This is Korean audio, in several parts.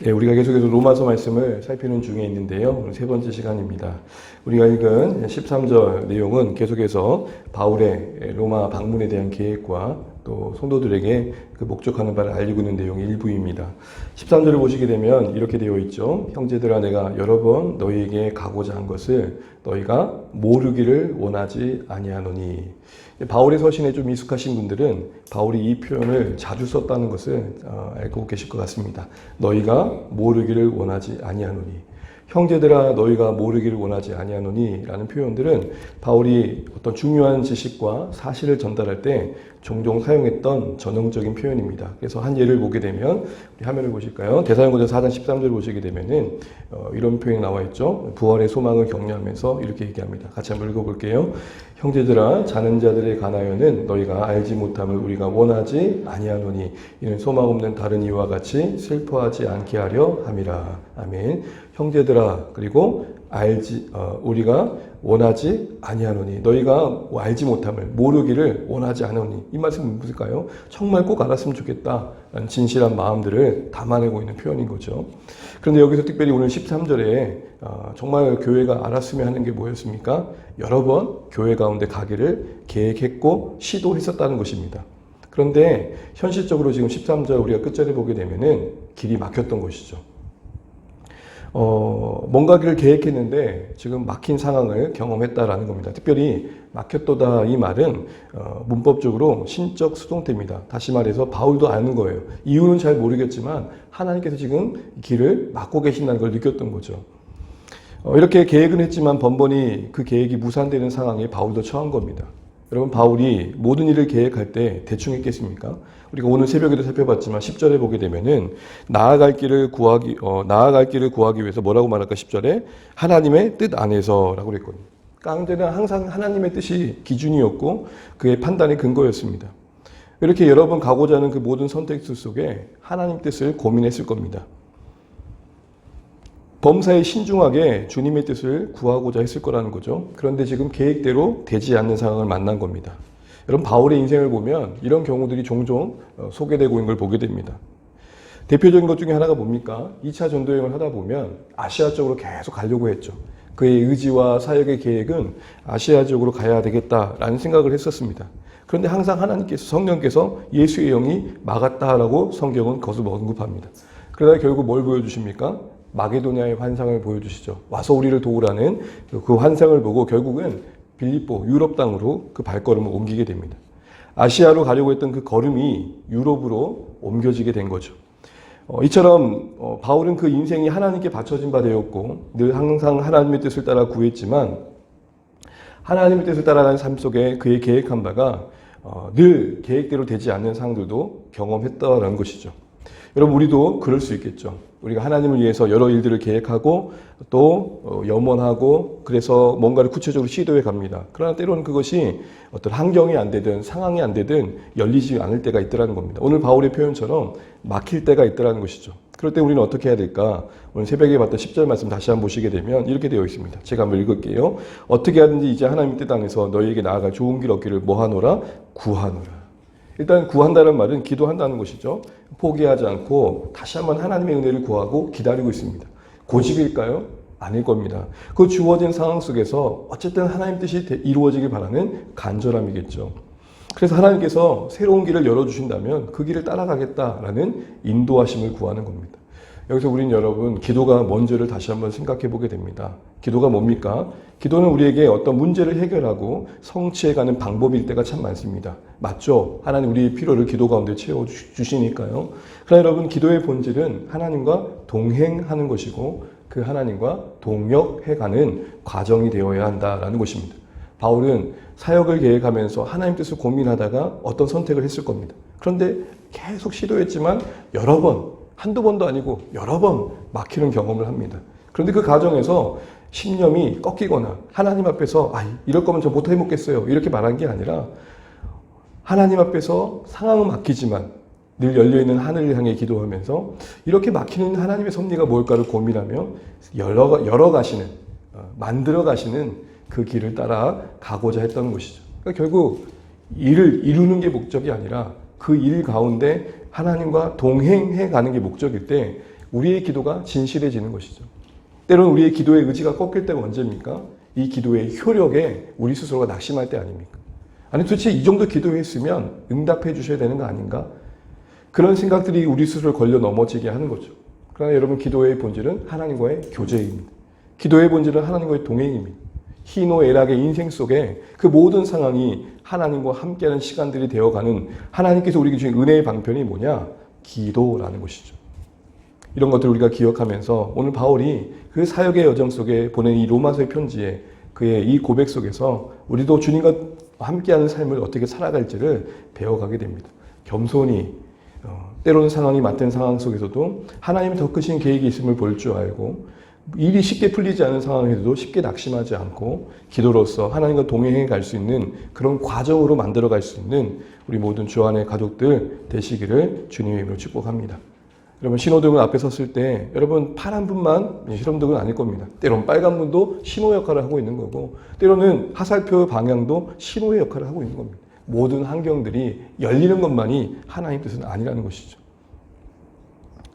네, 우리가 계속해서 로마서 말씀을 살피는 중에 있는데요. 오늘 세 번째 시간입니다. 우리가 읽은 13절 내용은 계속해서 바울의 로마 방문에 대한 계획과 또 성도들에게 그 목적하는 바를 알리고 있는 내용의 일부입니다. 13절을 보시게 되면 이렇게 되어 있죠. 형제들아, 내가 여러 번 너희에게 가고자 한 것을 너희가 모르기를 원하지 아니하노니. 바울의 서신에 좀 익숙하신 분들은 바울이 이 표현을 자주 썼다는 것을 알고 계실 것 같습니다. 너희가 모르기를 원하지 아니하노니. 형제들아, 너희가 모르기를 원하지 아니하노니 라는 표현들은 바울이 어떤 중요한 지식과 사실을 전달할 때 종종 사용했던 전형적인 표현입니다. 그래서 한 예를 보게 되면 우리 화면을 보실까요? 데살로니가서 4장 13절 보시게 되면은 이런 표현이 나와 있죠. 부활의 소망을 격려하면서 이렇게 얘기합니다. 같이 한번 읽어볼게요. 형제들아, 자는 자들에 관하여는 너희가 알지 못함을 우리가 원하지 아니하노니 이는 소망 없는 다른 이와 같이 슬퍼하지 않게 하려 함이라. 아멘. 형제들아, 그리고 우리가 원하지 아니하노니 너희가 알지 못함을 모르기를 원하지 않으니. 이 말씀은 무엇일까요? 정말 꼭 알았으면 좋겠다라는 진실한 마음들을 담아내고 있는 표현인 거죠. 그런데 여기서 특별히 오늘 13절에 정말 교회가 알았으면 하는 게 뭐였습니까? 여러 번 교회 가운데 가기를 계획했고 시도했었다는 것입니다. 그런데 현실적으로 지금 13절 우리가 끝절에 보게 되면은 길이 막혔던 것이죠. 뭔가 길을 계획했는데 지금 막힌 상황을 경험했다라는 겁니다. 특별히 막혔도다 이 말은 문법적으로 신적 수동태입니다. 다시 말해서 바울도 아는 거예요. 이유는 잘 모르겠지만 하나님께서 지금 길을 막고 계신다는 걸 느꼈던 거죠. 이렇게 계획은 했지만 번번이 그 계획이 무산되는 상황에 바울도 처한 겁니다. 여러분, 바울이 모든 일을 계획할 때 대충 했겠습니까? 우리가 오늘 새벽에도 살펴봤지만 10절에 보게 되면은 나아갈 길을 구하기 위해서 뭐라고 말할까? 10절에 하나님의 뜻 안에서라고 그랬거든요. 깡제는 항상 하나님의 뜻이 기준이었고 그의 판단의 근거였습니다. 이렇게 여러 번 가고자 하는 그 모든 선택들 속에 하나님 뜻을 고민했을 겁니다. 범사에 신중하게 주님의 뜻을 구하고자 했을 거라는 거죠. 그런데 지금 계획대로 되지 않는 상황을 만난 겁니다. 여러분, 바울의 인생을 보면 이런 경우들이 종종 소개되고 있는 걸 보게 됩니다. 대표적인 것 중에 하나가 뭡니까? 2차 전도여행을 하다 보면 아시아 쪽으로 계속 가려고 했죠. 그의 의지와 사역의 계획은 아시아 쪽으로 가야 되겠다라는 생각을 했었습니다. 그런데 항상 하나님께서, 성령께서 예수의 영이 막았다라고 성경은 그것을 언급합니다. 그러다 결국 뭘 보여주십니까? 마게도냐의 환상을 보여주시죠. 와서 우리를 도우라는 그 환상을 보고 결국은 빌립보, 유럽 땅으로 그 발걸음을 옮기게 됩니다. 아시아로 가려고 했던 그 걸음이 유럽으로 옮겨지게 된 거죠. 이처럼 바울은 그 인생이 하나님께 바쳐진 바 되었고 늘 항상 하나님의 뜻을 따라 구했지만 하나님의 뜻을 따라가는 삶 속에 그의 계획한 바가 늘 계획대로 되지 않는 상황들도 경험했다는 것이죠. 여러분, 우리도 그럴 수 있겠죠. 우리가 하나님을 위해서 여러 일들을 계획하고 또 염원하고 그래서 뭔가를 구체적으로 시도해 갑니다. 그러나 때로는 그것이 어떤 환경이 안 되든 상황이 안 되든 열리지 않을 때가 있더라는 겁니다. 오늘 바울의 표현처럼 막힐 때가 있더라는 것이죠. 그럴 때 우리는 어떻게 해야 될까? 오늘 새벽에 봤던 10절 말씀 다시 한번 보시게 되면 이렇게 되어 있습니다. 제가 한번 읽을게요. 어떻게 하든지 이제 하나님 뜻 안에서 너희에게 나아갈 좋은 길 얻기를 뭐하노라? 구하노라. 일단 구한다는 말은 기도한다는 것이죠. 포기하지 않고 다시 한번 하나님의 은혜를 구하고 기다리고 있습니다. 고집일까요? 아닐 겁니다. 그 주어진 상황 속에서 어쨌든 하나님 뜻이 이루어지길 바라는 간절함이겠죠. 그래서 하나님께서 새로운 길을 열어주신다면 그 길을 따라가겠다라는 인도하심을 구하는 겁니다. 여기서 우린 여러분, 기도가 뭔지를 다시 한번 생각해 보게 됩니다. 기도가 뭡니까? 기도는 우리에게 어떤 문제를 해결하고 성취해가는 방법일 때가 참 많습니다. 맞죠? 하나님 우리의 필요를 기도 가운데 채워주시니까요. 그러나 여러분, 기도의 본질은 하나님과 동행하는 것이고 그 하나님과 동역해가는 과정이 되어야 한다라는 것입니다. 바울은 사역을 계획하면서 하나님 뜻을 고민하다가 어떤 선택을 했을 겁니다. 그런데 계속 시도했지만 여러 번, 한두 번도 아니고 여러 번 막히는 경험을 합니다. 그런데 그 과정에서 신념이 꺾이거나 하나님 앞에서 이럴 거면 저 못 해먹겠어요 이렇게 말한 게 아니라 하나님 앞에서 상황은 막히지만 늘 열려있는 하늘을 향해 기도하면서 이렇게 막히는 하나님의 섭리가 뭘까를 고민하며 만들어 가시는 그 길을 따라 가고자 했던 것이죠. 그러니까 결국 일을 이루는 게 목적이 아니라 그 일 가운데 하나님과 동행해 가는 게 목적일 때 우리의 기도가 진실해지는 것이죠. 때로는 우리의 기도의 의지가 꺾일 때가 언제입니까? 이 기도의 효력에 우리 스스로가 낙심할 때 아닙니까? 아니 도대체 이 정도 기도했으면 응답해 주셔야 되는 거 아닌가? 그런 생각들이 우리 스스로 걸려 넘어지게 하는 거죠. 그러나 여러분, 기도의 본질은 하나님과의 교제입니다. 기도의 본질은 하나님과의 동행입니다. 희노애락의 인생 속에 그 모든 상황이 하나님과 함께하는 시간들이 되어가는, 하나님께서 우리에게 주신 은혜의 방편이 뭐냐? 기도라는 것이죠. 이런 것들을 우리가 기억하면서 오늘 바울이 그 사역의 여정 속에 보낸 이 로마서의 편지에 그의 이 고백 속에서 우리도 주님과 함께하는 삶을 어떻게 살아갈지를 배워가게 됩니다. 겸손히, 때로는 상황이 맞는 상황 속에서도 하나님의 더 크신 계획이 있음을 볼 줄 알고, 일이 쉽게 풀리지 않은 상황에서도 쉽게 낙심하지 않고 기도로서 하나님과 동행해 갈 수 있는 그런 과정으로 만들어 갈 수 있는 우리 모든 주 안의 가족들 되시기를 주님의 이름으로 축복합니다. 여러분, 신호등을 앞에 섰을 때 여러분 파란 분만 신호등은 아닐 겁니다. 때로는 빨간 분도 신호 역할을 하고 있는 거고, 때로는 화살표 방향도 신호의 역할을 하고 있는 겁니다. 모든 환경들이 열리는 것만이 하나님 뜻은 아니라는 것이죠.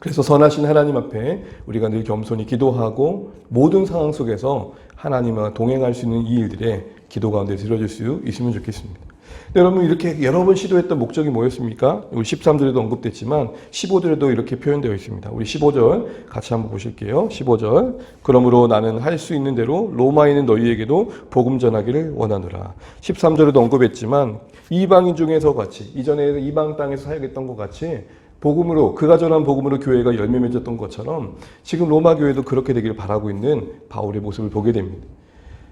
그래서 선하신 하나님 앞에 우리가 늘 겸손히 기도하고 모든 상황 속에서 하나님과 동행할 수 있는 이 일들에 기도 가운데 들어줄 수 있으면 좋겠습니다. 여러분, 이렇게 여러 번 시도했던 목적이 뭐였습니까? 우리 13절에도 언급됐지만 15절에도 이렇게 표현되어 있습니다. 우리 15절 같이 한번 보실게요. 15절. 그러므로 나는 할 수 있는 대로 로마에 있는 너희에게도 복음 전하기를 원하노라. 13절에도 언급했지만 이방인 중에서 같이, 이전에 이방 땅에서 사역했던 것 같이 복음으로, 그가 전한 복음으로 교회가 열매 맺었던 것처럼 지금 로마 교회도 그렇게 되기를 바라고 있는 바울의 모습을 보게 됩니다.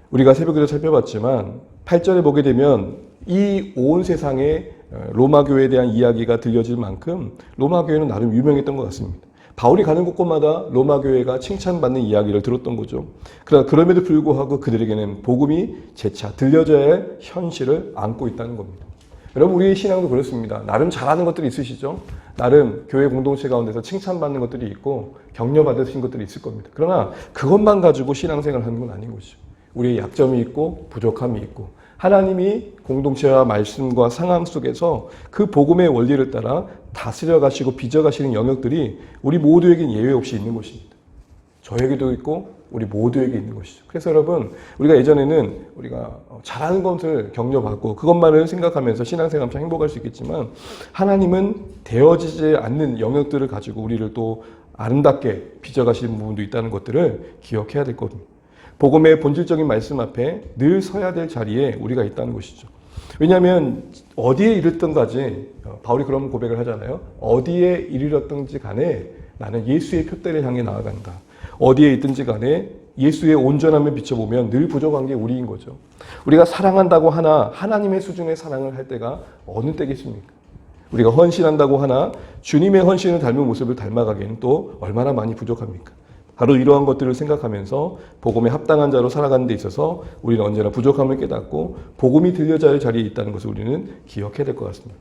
우리가 새벽에도 살펴봤지만 8절에 보게 되면 이 온 세상에 로마 교회에 대한 이야기가 들려질 만큼 로마 교회는 나름 유명했던 것 같습니다. 바울이 가는 곳곳마다 로마 교회가 칭찬받는 이야기를 들었던 거죠. 그러나 그럼에도 불구하고 그들에게는 복음이 재차 들려져야 할 현실을 안고 있다는 겁니다. 여러분, 우리의 신앙도 그렇습니다. 나름 잘하는 것들이 있으시죠? 나름 교회 공동체 가운데서 칭찬받는 것들이 있고 격려받으신 것들이 있을 겁니다. 그러나 그것만 가지고 신앙생활을 하는 건 아닌 것이죠. 우리의 약점이 있고 부족함이 있고, 하나님이 공동체와 말씀과 상황 속에서 그 복음의 원리를 따라 다스려 가시고 빚어 가시는 영역들이 우리 모두에겐 예외 없이 있는 것입니다. 저에게도 있고 우리 모두에게 있는 것이죠. 그래서 여러분, 우리가 예전에는 우리가 잘하는 것을 격려받고 그것만을 생각하면서 신앙생활 하면 행복할 수 있겠지만, 하나님은 되어지지 않는 영역들을 가지고 우리를 또 아름답게 빚어가시는 부분도 있다는 것들을 기억해야 될 겁니다. 복음의 본질적인 말씀 앞에 늘 서야 될 자리에 우리가 있다는 것이죠. 왜냐하면 어디에 이르든지, 바울이 그런 고백을 하잖아요. 어디에 이르렀든지 간에 나는 예수의 표대를 향해 나아간다. 어디에 있든지 간에 예수의 온전함을 비춰보면 늘 부족한 게 우리인 거죠. 우리가 사랑한다고 하나 하나님의 수준의 사랑을 할 때가 어느 때겠습니까? 우리가 헌신한다고 하나 주님의 헌신을 닮은 모습을 닮아가기에는 또 얼마나 많이 부족합니까? 바로 이러한 것들을 생각하면서 복음에 합당한 자로 살아가는 데 있어서 우리는 언제나 부족함을 깨닫고 복음이 들려져야 할 자리에 있다는 것을 우리는 기억해야 될 것 같습니다.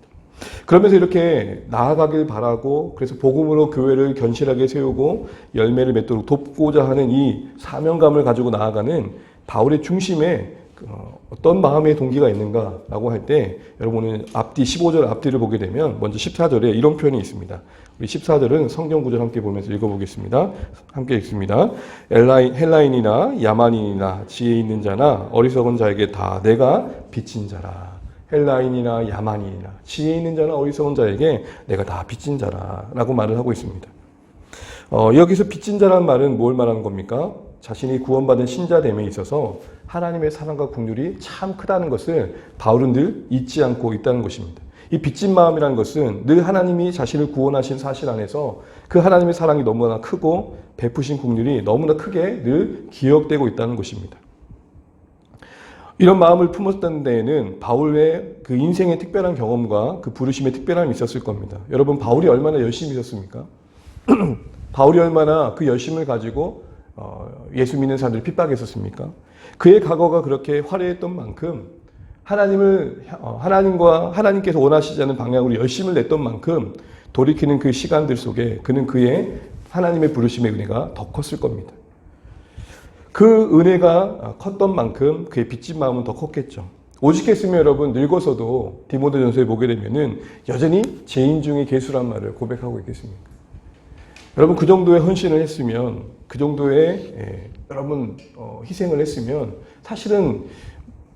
그러면서 이렇게 나아가길 바라고, 그래서 복음으로 교회를 견실하게 세우고 열매를 맺도록 돕고자 하는 이 사명감을 가지고 나아가는 바울의 중심에 어떤 마음의 동기가 있는가라고 할 때, 여러분은 앞뒤 15절 앞뒤를 보게 되면 먼저 14절에 이런 표현이 있습니다. 우리 14절은 성경 구절 함께 보면서 읽어보겠습니다. 함께 읽습니다. 헬라인이나 야만인이나 지혜 있는 자나 어리석은 자에게 다 내가 빚진 자라. 헬라인이나 야만인이나 지혜 있는 자나 어리석은 자에게 내가 다 빚진 자라 라고 말을 하고 있습니다. 여기서 빚진 자라는 말은 뭘 말하는 겁니까? 자신이 구원받은 신자됨에 있어서 하나님의 사랑과 긍휼이 참 크다는 것을 바울은 늘 잊지 않고 있다는 것입니다. 이 빚진 마음이라는 것은 늘 하나님이 자신을 구원하신 사실 안에서 그 하나님의 사랑이 너무나 크고 베푸신 긍휼이 너무나 크게 늘 기억되고 있다는 것입니다. 이런 마음을 품었던 데에는 바울의 그 인생의 특별한 경험과 그 부르심의 특별함이 있었을 겁니다. 여러분, 바울이 얼마나 열심히 있었습니까? 바울이 얼마나 그 열심을 가지고 예수 믿는 사람들을 핍박했었습니까? 그의 과거가 그렇게 화려했던 만큼 하나님께서 원하시지 않는 방향으로 열심을 냈던 만큼 돌이키는 그 시간들 속에 그는 그의 하나님의 부르심의 은혜가 더 컸을 겁니다. 그 은혜가 컸던 만큼 그의 빚진 마음은 더 컸겠죠. 오직했으면 여러분 늙어서도 디모데전서에 보게 되면은 여전히 죄인 중에 괴수란 말을 고백하고 있겠습니까? 여러분 그 정도의 헌신을 했으면, 그 정도의 여러분 희생을 했으면 사실은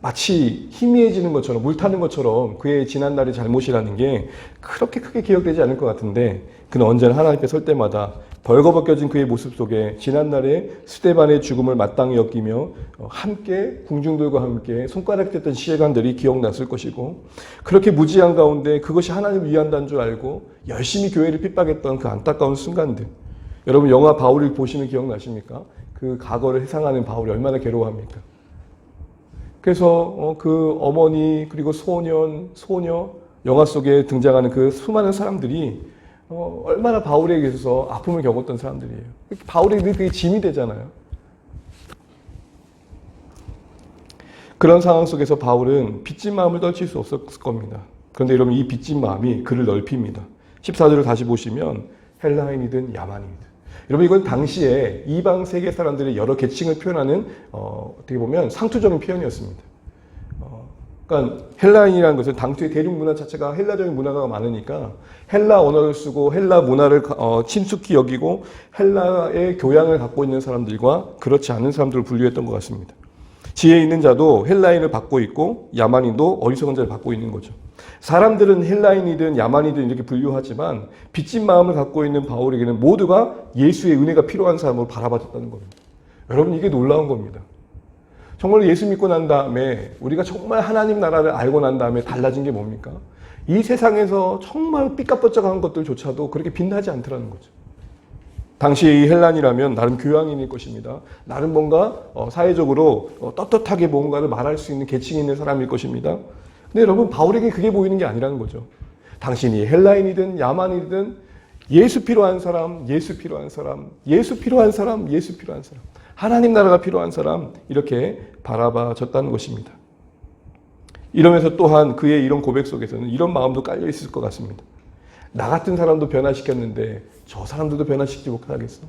마치 희미해지는 것처럼, 물 타는 것처럼 그의 지난날의 잘못이라는 게 그렇게 크게 기억되지 않을 것 같은데, 그는 언제나 하나님 앞에 설 때마다 벌거벗겨진 그의 모습 속에 지난날의 스데반의 죽음을 마땅히 엮이며 함께 군중들과 함께 손가락질했던 시간들이 기억났을 것이고, 그렇게 무지한 가운데 그것이 하나님을 위한다는 줄 알고 열심히 교회를 핍박했던 그 안타까운 순간들, 여러분 영화 바울을 보시면 기억나십니까? 그 과거를 회상하는 바울이 얼마나 괴로워합니까? 그래서 그 어머니 그리고 소년, 소녀, 영화 속에 등장하는 그 수많은 사람들이 얼마나 바울에게 있어서 아픔을 겪었던 사람들이에요. 바울에게 늘 그게 짐이 되잖아요. 그런 상황 속에서 바울은 빚진 마음을 떨칠 수 없었을 겁니다. 그런데 여러분 이 빚진 마음이 그를 넓힙니다. 14절을 다시 보시면 헬라인이든 야만이든, 여러분 이건 당시에 이방 세계 사람들의 여러 계층을 표현하는 어떻게 보면 상투적인 표현이었습니다. 그러니까 헬라인이라는 것은 당초의 대륙 문화 자체가 헬라적인 문화가 많으니까 헬라 언어를 쓰고 헬라 문화를 친숙히 여기고 헬라의 교양을 갖고 있는 사람들과 그렇지 않은 사람들을 분류했던 것 같습니다. 지혜 있는 자도 헬라인을 받고 있고 야만인도 어리석은 자를 받고 있는 거죠. 사람들은 헬라인이든 야만이든 이렇게 분류하지만 빚진 마음을 갖고 있는 바울에게는 모두가 예수의 은혜가 필요한 사람으로 바라봐졌다는 겁니다. 여러분 이게 놀라운 겁니다. 정말 예수 믿고 난 다음에, 우리가 정말 하나님 나라를 알고 난 다음에 달라진 게 뭡니까? 이 세상에서 정말 삐까뻔쩍한 것들조차도 그렇게 빛나지 않더라는 거죠. 당시 이 헬란이라면 나름 교양인일 것입니다. 나름 뭔가 사회적으로 떳떳하게 뭔가를 말할 수 있는 계층이 있는 사람일 것입니다. 근데 여러분 바울에게 그게 보이는 게 아니라는 거죠. 당신이 헬라인이든 야만이든 예수 필요한 사람, 예수 필요한 사람, 예수 필요한 사람, 예수 필요한 사람, 하나님 나라가 필요한 사람, 이렇게 바라봐졌다는 것입니다. 이러면서 또한 그의 이런 고백 속에서는 이런 마음도 깔려 있을 것 같습니다. 나 같은 사람도 변화시켰는데 저 사람들도 변화시키지 못하겠어?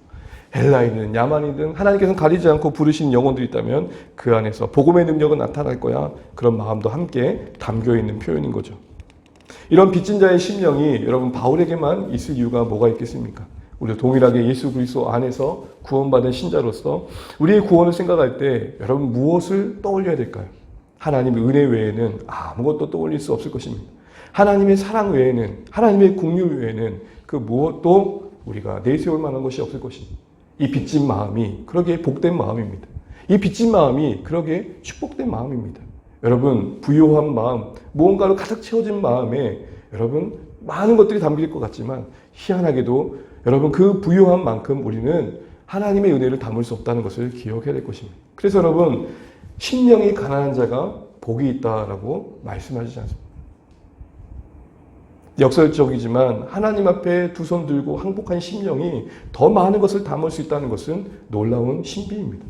헬라인이든 야만이든 하나님께서는 가리지 않고 부르신 영혼들이 있다면 그 안에서 복음의 능력은 나타날 거야. 그런 마음도 함께 담겨있는 표현인 거죠. 이런 빚진 자의 심령이 여러분 바울에게만 있을 이유가 뭐가 있겠습니까? 우리가 동일하게 예수 그리스도 안에서 구원받은 신자로서 우리의 구원을 생각할 때 여러분 무엇을 떠올려야 될까요? 하나님의 은혜 외에는 아무것도 떠올릴 수 없을 것입니다. 하나님의 사랑 외에는, 하나님의 긍휼 외에는 그 무엇도 우리가 내세울 만한 것이 없을 것입니다. 이 빚진 마음이 그러기에 복된 마음입니다. 이 빚진 마음이 그러기에 축복된 마음입니다. 여러분 부요한 마음, 무언가로 가득 채워진 마음에 여러분 많은 것들이 담길 것 같지만 희한하게도 여러분 그 부요한 만큼 우리는 하나님의 은혜를 담을 수 없다는 것을 기억해야 될 것입니다. 그래서 여러분 심령이 가난한 자가 복이 있다라고 말씀하시지 않습니다. 역설적이지만 하나님 앞에 두 손 들고 항복한 심령이 더 많은 것을 담을 수 있다는 것은 놀라운 신비입니다.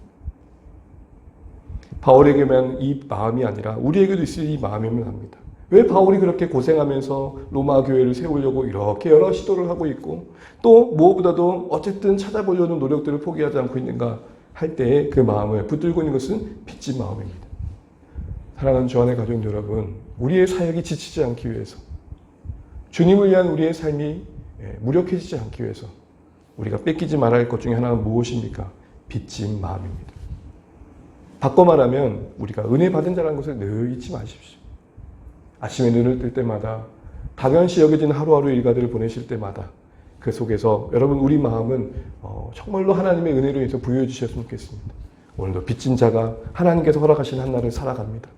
바울에게만 이 마음이 아니라 우리에게도 있을 이 마음이면 합니다. 왜 바울이 그렇게 고생하면서 로마 교회를 세우려고 이렇게 여러 시도를 하고 있고 또 무엇보다도 어쨌든 찾아보려는 노력들을 포기하지 않고 있는가 할 때에 그 마음을 붙들고 있는 것은 빚진 마음입니다. 사랑하는 주안의 가족 여러분, 우리의 사역이 지치지 않기 위해서, 주님을 위한 우리의 삶이 무력해지지 않기 위해서 우리가 뺏기지 말아야 할 것 중에 하나는 무엇입니까? 빚진 마음입니다. 바꿔 말하면 우리가 은혜 받은 자라는 것을 늘 잊지 마십시오. 아침에 눈을 뜰 때마다 당연시 여겨지는 하루하루 일과들을 보내실 때마다 그 속에서 여러분 우리 마음은 정말로 하나님의 은혜로 인해서 부여해 주셨으면 좋겠습니다. 오늘도 빚진 자가 하나님께서 허락하신 한 날을 살아갑니다.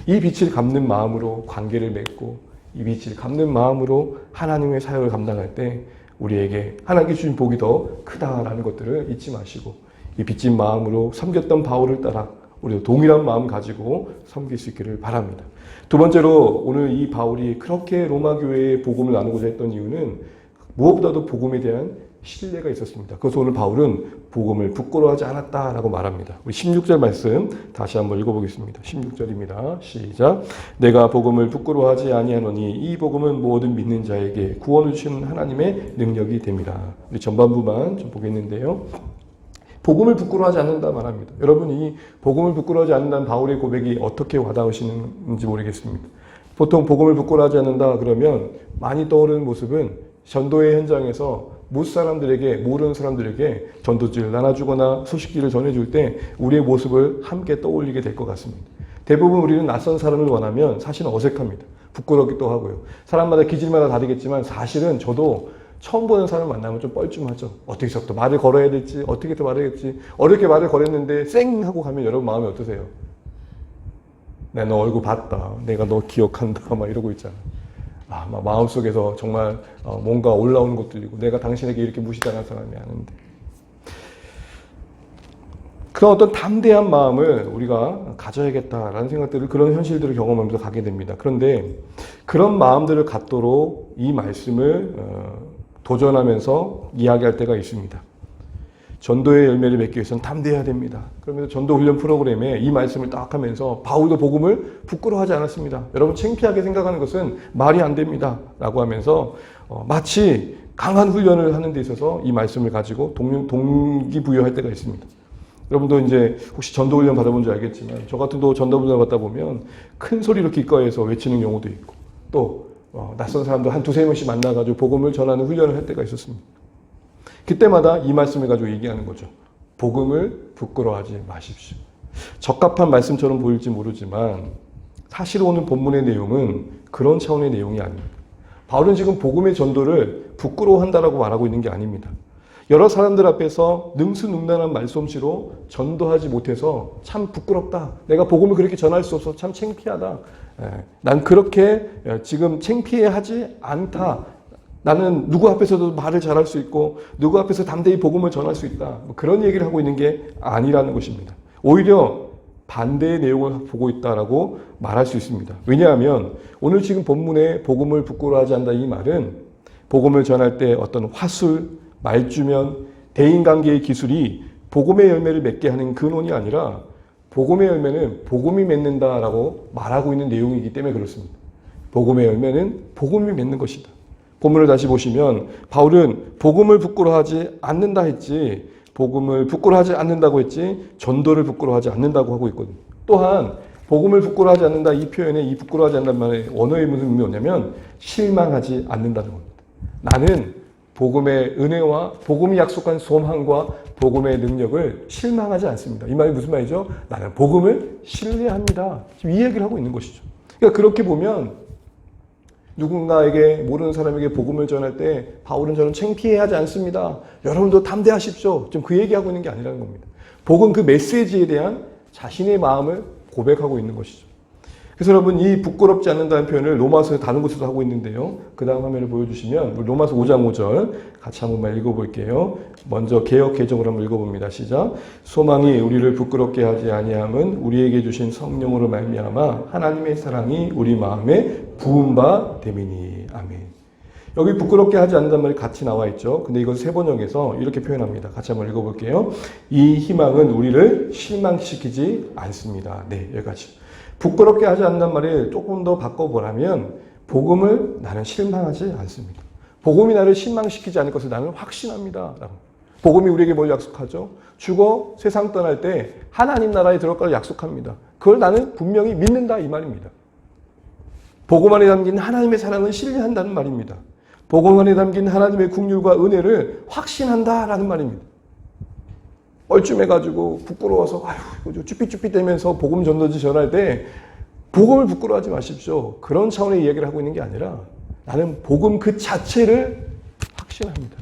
이 빚을 갚는 마음으로 관계를 맺고 이 빚을 갚는 마음으로 하나님의 사역을 감당할 때 우리에게 하나님께 주신 복이 더 크다라는 것들을 잊지 마시고 이 빚진 마음으로 섬겼던 바울을 따라 우리도 동일한 마음 가지고 섬길 수 있기를 바랍니다. 두 번째로 오늘 이 바울이 그렇게 로마 교회의 복음을 나누고자 했던 이유는 무엇보다도 복음에 대한 신뢰가 있었습니다. 그래서 오늘 바울은 복음을 부끄러워하지 않았다라고 말합니다. 우리 16절 말씀 다시 한번 읽어보겠습니다. 16절입니다. 시작. 내가 복음을 부끄러워하지 아니하노니 이 복음은 모든 믿는 자에게 구원을 주시는 하나님의 능력이 됩니다. 우리 전반부만 좀 보겠는데요. 복음을 부끄러워하지 않는다 말합니다. 여러분 이 복음을 부끄러워하지 않는다는 바울의 고백이 어떻게 와닿으시는지 모르겠습니다. 보통 복음을 부끄러워하지 않는다 그러면 많이 떠오르는 모습은 전도의 현장에서 못 사람들에게, 모르는 사람들에게 전도지를 나눠주거나 소식지를 전해줄 때 우리의 모습을 함께 떠올리게 될 것 같습니다. 대부분 우리는 낯선 사람을 원하면 사실은 어색합니다. 부끄럽기도 하고요. 사람마다 기질마다 다르겠지만 사실은 저도 처음 보는 사람을 만나면 좀 뻘쭘하죠. 어떻게 해서 또 말을 걸어야 될지, 어떻게 또 말해야겠지. 어렵게 말을 걸었는데 쌩 하고 가면 여러분 마음이 어떠세요? 내가 너 얼굴 봤다. 내가 너 기억한다. 막 이러고 있잖아. 막 마음속에서 정말 뭔가 올라오는 것도 들리고 내가 당신에게 이렇게 무시당한 사람이 아는데. 그런 어떤 담대한 마음을 우리가 가져야겠다라는 생각들을, 그런 현실들을 경험하면서 가게 됩니다. 그런데 그런 마음들을 갖도록 이 말씀을 도전하면서 이야기할 때가 있습니다. 전도의 열매를 맺기 위해서는 담대해야 됩니다. 그러면서 전도 훈련 프로그램에 이 말씀을 딱 하면서 바울도 복음을 부끄러워하지 않았습니다. 여러분 창피하게 생각하는 것은 말이 안 됩니다. 라고 하면서 마치 강한 훈련을 하는 데 있어서 이 말씀을 가지고 동기부여할 때가 있습니다. 여러분도 이제 혹시 전도 훈련 받아본 줄 알겠지만 저 같은 도 전도 훈련 받다 보면 큰 소리로 기꺼이해서 외치는 경우도 있고 또 낯선 사람도 한 두세 명씩 만나가지고 복음을 전하는 훈련을 할 때가 있었습니다. 그때마다 이 말씀을 가지고 얘기하는 거죠. 복음을 부끄러워하지 마십시오. 적합한 말씀처럼 보일지 모르지만 사실 오늘 본문의 내용은 그런 차원의 내용이 아닙니다. 바울은 지금 복음의 전도를 부끄러워한다라고 말하고 있는 게 아닙니다. 여러 사람들 앞에서 능수능란한 말솜씨로 전도하지 못해서 참 부끄럽다. 내가 복음을 그렇게 전할 수 없어서 참 창피하다. 난 그렇게 지금 창피해하지 않다. 나는 누구 앞에서도 말을 잘할 수 있고 누구 앞에서 담대히 복음을 전할 수 있다. 그런 얘기를 하고 있는 게 아니라는 것입니다. 오히려 반대의 내용을 보고 있다라고 말할 수 있습니다. 왜냐하면 오늘 지금 본문에 복음을 부끄러워하지 않는다 이 말은 복음을 전할 때 어떤 화술, 말주면, 대인관계의 기술이 복음의 열매를 맺게 하는 근원이 아니라 복음의 열매는 복음이 맺는다라고 말하고 있는 내용이기 때문에 그렇습니다. 복음의 열매는 복음이 맺는 것이다. 본문을 다시 보시면 바울은 복음을 부끄러워하지 않는다 했지, 복음을 부끄러워하지 않는다고 했지 전도를 부끄러워하지 않는다고 하고 있거든요. 또한 복음을 부끄러워하지 않는다 이 표현에 이 부끄러워하지 않는다는 말의 원어의 무슨 의미였냐면 실망하지 않는다는 겁니다. 나는 복음의 은혜와 복음이 약속한 소망과 복음의 능력을 실망하지 않습니다. 이 말이 무슨 말이죠? 나는 복음을 신뢰합니다. 지금 이 얘기를 하고 있는 것이죠. 그러니까 그렇게 보면 누군가에게, 모르는 사람에게 복음을 전할 때 바울은 저는 창피해하지 않습니다. 여러분도 담대하십시오. 좀 그 얘기하고 있는 게 아니라는 겁니다. 복음 그 메시지에 대한 자신의 마음을 고백하고 있는 것이죠. 그래서 여러분 이 부끄럽지 않는다는 표현을 로마서에 다른 곳에도 하고 있는데요. 그 다음 화면을 보여주시면 로마서 5장 5절 같이 한번만 읽어볼게요. 먼저 개역 개정으로 한번 읽어봅니다. 시작. 소망이 우리를 부끄럽게 하지 아니함은 우리에게 주신 성령으로 말미암아 하나님의 사랑이 우리 마음에 부은 바 됨이니. 아멘. 여기 부끄럽게 하지 않는다는 말이 같이 나와 있죠. 근데 이걸 세번역에서 이렇게 표현합니다. 같이 한번 읽어볼게요. 이 희망은 우리를 실망시키지 않습니다. 네, 여기까지. 부끄럽게 하지 않는단 말을 조금 더 바꿔보라면 복음을 나는 실망하지 않습니다. 복음이 나를 실망시키지 않을 것을 나는 확신합니다. 복음이 우리에게 뭘 약속하죠? 죽어 세상 떠날 때 하나님 나라에 들어갈 걸 약속합니다. 그걸 나는 분명히 믿는다 이 말입니다. 복음 안에 담긴 하나님의 사랑을 신뢰한다는 말입니다. 복음 안에 담긴 하나님의 긍휼과 은혜를 확신한다라는 말입니다. 뻘쭘해가지고 부끄러워서 아유 쭈삣쭈삣대면서 복음 전도지 전할 때 복음을 부끄러워하지 마십시오. 그런 차원의 이야기를 하고 있는 게 아니라 나는 복음 그 자체를 확신합니다.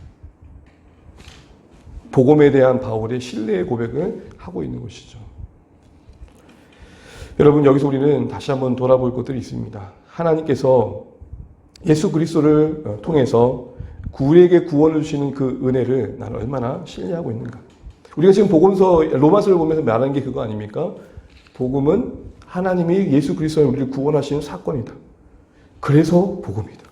복음에 대한 바울의 신뢰의 고백을 하고 있는 것이죠. 여러분 여기서 우리는 다시 한번 돌아볼 것들이 있습니다. 하나님께서 예수 그리스도를 통해서 우리에게 구원을 주시는 그 은혜를 나는 얼마나 신뢰하고 있는가. 우리가 지금 복음서 로마서를 보면서 말하는 게 그거 아닙니까? 복음은 하나님이 예수 그리스도로 우리를 구원하시는 사건이다. 그래서 복음이다.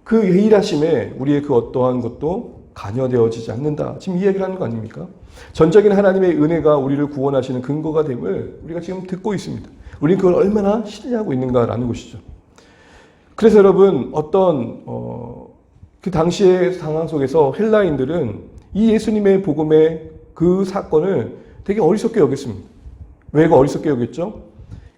그 일하심에 우리의 그 어떠한 것도 관여되어지지 않는다. 지금 이 얘기를 하는 거 아닙니까? 전적인 하나님의 은혜가 우리를 구원하시는 근거가 됨을 우리가 지금 듣고 있습니다. 우리는 그걸 얼마나 신뢰하고 있는가라는 것이죠. 그래서 여러분 어떤 그 당시의 상황 속에서 헬라인들은 이 예수님의 복음의 그 사건을 되게 어리석게 여겼습니다. 왜가 어리석게 여겼죠?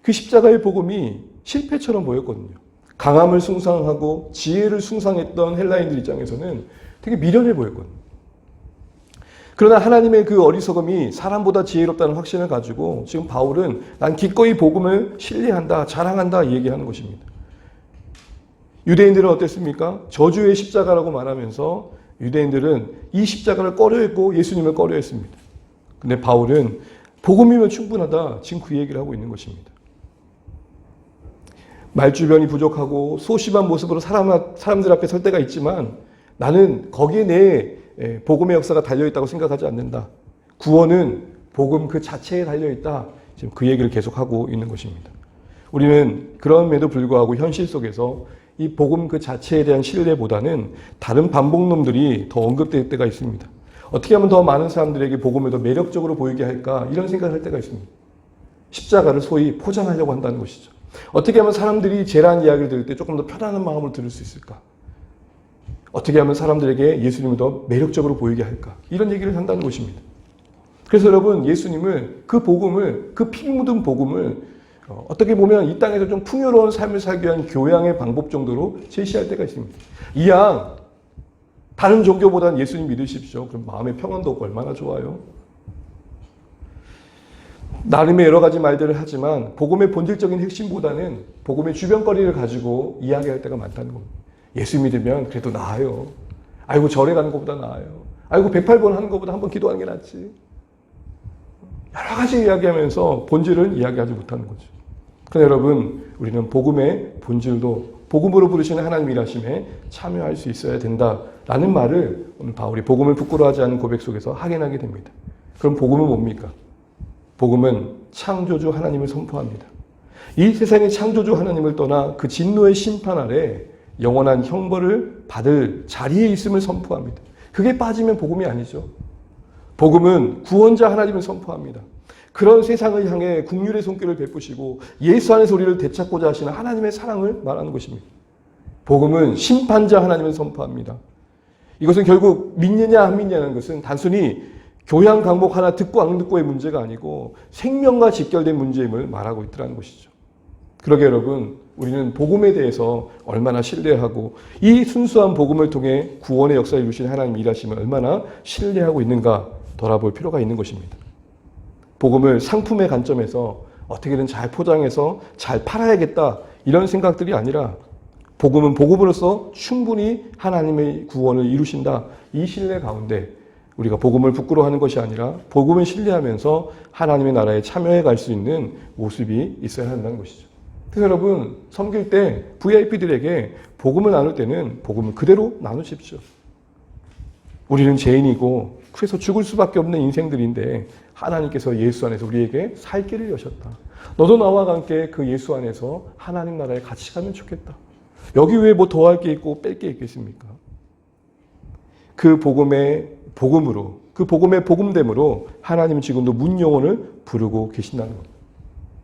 그 십자가의 복음이 실패처럼 보였거든요. 강함을 숭상하고 지혜를 숭상했던 헬라인들 입장에서는 되게 미련해 보였거든요. 그러나 하나님의 그 어리석음이 사람보다 지혜롭다는 확신을 가지고 지금 바울은 난 기꺼이 복음을 신뢰한다, 자랑한다 얘기하는 것입니다. 유대인들은 어땠습니까? 저주의 십자가라고 말하면서 유대인들은 이 십자가를 꺼려했고 예수님을 꺼려했습니다. 근데 바울은 복음이면 충분하다, 지금 그 얘기를 하고 있는 것입니다. 말주변이 부족하고 소심한 모습으로 사람들 앞에 설 때가 있지만 나는 거기에 내 복음의 역사가 달려있다고 생각하지 않는다. 구원은 복음 그 자체에 달려있다. 지금 그 얘기를 계속하고 있는 것입니다. 우리는 그럼에도 불구하고 현실 속에서 이 복음 그 자체에 대한 신뢰보다는 다른 반복놈들이 더 언급될 때가 있습니다. 어떻게 하면 더 많은 사람들에게 복음을 더 매력적으로 보이게 할까 이런 생각을 할 때가 있습니다. 십자가를 소위 포장하려고 한다는 것이죠. 어떻게 하면 사람들이 재란 이야기를 들을 때 조금 더 편안한 마음으로 들을 수 있을까? 어떻게 하면 사람들에게 예수님을 더 매력적으로 보이게 할까? 이런 얘기를 한다는 것입니다. 그래서 여러분 예수님을 그 복음을 그 피 묻은 복음을 어떻게 보면 이 땅에서 좀 풍요로운 삶을 살기 위한 교양의 방법 정도로 제시할 때가 있습니다. 이왕 다른 종교보다는 예수님 믿으십시오. 그럼 마음의 평안도 없고 얼마나 좋아요. 나름의 여러 가지 말들을 하지만 복음의 본질적인 핵심보다는 복음의 주변거리를 가지고 이야기할 때가 많다는 겁니다. 예수 믿으면 그래도 나아요. 아이고 절에 가는 것보다 나아요. 아이고 108번 하는 것보다 한 번 기도하는 게 낫지. 여러 가지 이야기하면서 본질을 이야기하지 못하는 거죠. 그런데 여러분 우리는 복음의 본질도 복음으로 부르시는 하나님 일하심에 참여할 수 있어야 된다라는 말을 오늘 바울이 복음을 부끄러워하지 않는 고백 속에서 확인하게 됩니다. 그럼 복음은 뭡니까? 복음은 창조주 하나님을 선포합니다. 이 세상의 창조주 하나님을 떠나 그 진노의 심판 아래 영원한 형벌을 받을 자리에 있음을 선포합니다. 그게 빠지면 복음이 아니죠. 복음은 구원자 하나님을 선포합니다. 그런 세상을 향해 긍휼의 손길을 베푸시고 예수 안에서 우리를 되찾고자 하시는 하나님의 사랑을 말하는 것입니다. 복음은 심판자 하나님을 선포합니다. 이것은 결국 믿느냐 안 믿느냐는 것은 단순히 교양 과목 하나 듣고 안 듣고의 문제가 아니고 생명과 직결된 문제임을 말하고 있더라는 것이죠. 그러게 여러분 우리는 복음에 대해서 얼마나 신뢰하고 이 순수한 복음을 통해 구원의 역사를 이루신 하나님 일하심을 얼마나 신뢰하고 있는가 돌아볼 필요가 있는 것입니다. 복음을 상품의 관점에서 어떻게든 잘 포장해서 잘 팔아야겠다 이런 생각들이 아니라 복음은 복음으로서 충분히 하나님의 구원을 이루신다. 이 신뢰 가운데 우리가 복음을 부끄러워하는 것이 아니라 복음을 신뢰하면서 하나님의 나라에 참여해 갈 수 있는 모습이 있어야 한다는 것이죠. 그래서 여러분 섬길 때 VIP들에게 복음을 나눌 때는 복음을 그대로 나누십시오. 우리는 죄인이고 그래서 죽을 수밖에 없는 인생들인데 하나님께서 예수 안에서 우리에게 살 길을 여셨다. 너도 나와 함께 그 예수 안에서 하나님 나라에 같이 가면 좋겠다. 여기 왜 뭐 더할 게 있고 뺄 게 있겠습니까? 그 복음의 복음으로 그 복음의 복음됨으로 하나님은 지금도 문 영혼을 부르고 계신다는 겁니다.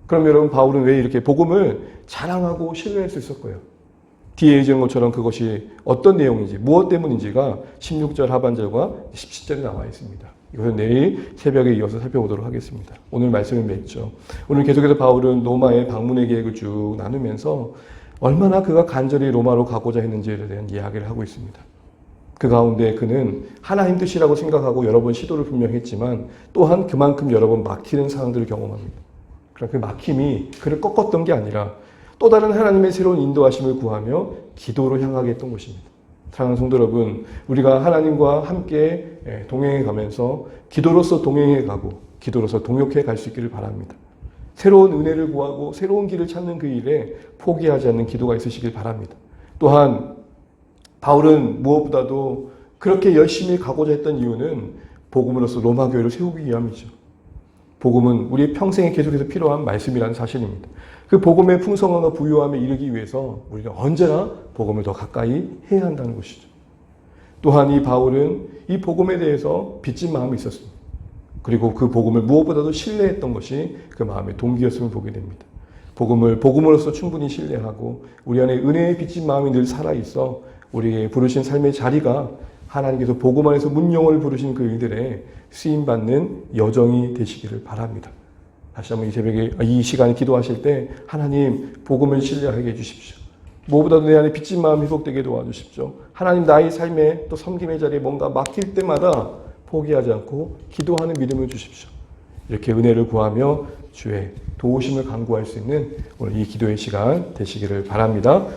그럼 여러분 바울은 왜 이렇게 복음을 자랑하고 신뢰할 수 있었고요? 뒤에 얘기한 것처럼 그것이 어떤 내용인지 무엇 때문인지가 16절 하반절과 17절에 나와 있습니다. 이것은 내일 새벽에 이어서 살펴보도록 하겠습니다. 오늘 말씀을 맺죠. 오늘 계속해서 바울은 로마의 방문의 계획을 쭉 나누면서 얼마나 그가 간절히 로마로 가고자 했는지에 대한 이야기를 하고 있습니다. 그 가운데 그는 하나님 뜻이라고 생각하고 여러 번 시도를 분명히 했지만 또한 그만큼 여러 번 막히는 상황들을 경험합니다. 그러나 그 막힘이 그를 꺾었던 게 아니라 또 다른 하나님의 새로운 인도하심을 구하며 기도로 향하게 했던 것입니다. 사랑하는 성도 여러분, 우리가 하나님과 함께 동행해 가면서 기도로서 동행해 가고 기도로서 동역해 갈 수 있기를 바랍니다. 새로운 은혜를 구하고 새로운 길을 찾는 그 일에 포기하지 않는 기도가 있으시길 바랍니다. 또한 바울은 무엇보다도 그렇게 열심히 가고자 했던 이유는 복음으로서 로마 교회를 세우기 위함이죠. 복음은 우리의 평생에 계속해서 필요한 말씀이라는 사실입니다. 그 복음의 풍성함과 부유함에 이르기 위해서 우리는 언제나 복음을 더 가까이 해야 한다는 것이죠. 또한 이 바울은 이 복음에 대해서 빚진 마음이 있었습니다. 그리고 그 복음을 무엇보다도 신뢰했던 것이 그 마음의 동기였음을 보게 됩니다. 복음을 복음으로서 충분히 신뢰하고 우리 안에 은혜의 빚진 마음이 늘 살아있어 우리에게 부르신 삶의 자리가 하나님께서 복음 안에서 문영을 부르신 그 일들에 쓰임받는 여정이 되시기를 바랍니다. 다시 한번 이 새벽에 이 시간에 기도하실 때 하나님 복음을 신뢰하게 해주십시오. 무엇보다도 내 안에 빚진 마음 회복되게 도와주십시오. 하나님 나의 삶에 또 섬김의 자리에 뭔가 막힐 때마다 포기하지 않고 기도하는 믿음을 주십시오. 이렇게 은혜를 구하며 주의 도우심을 간구할 수 있는 오늘 이 기도의 시간 되시기를 바랍니다.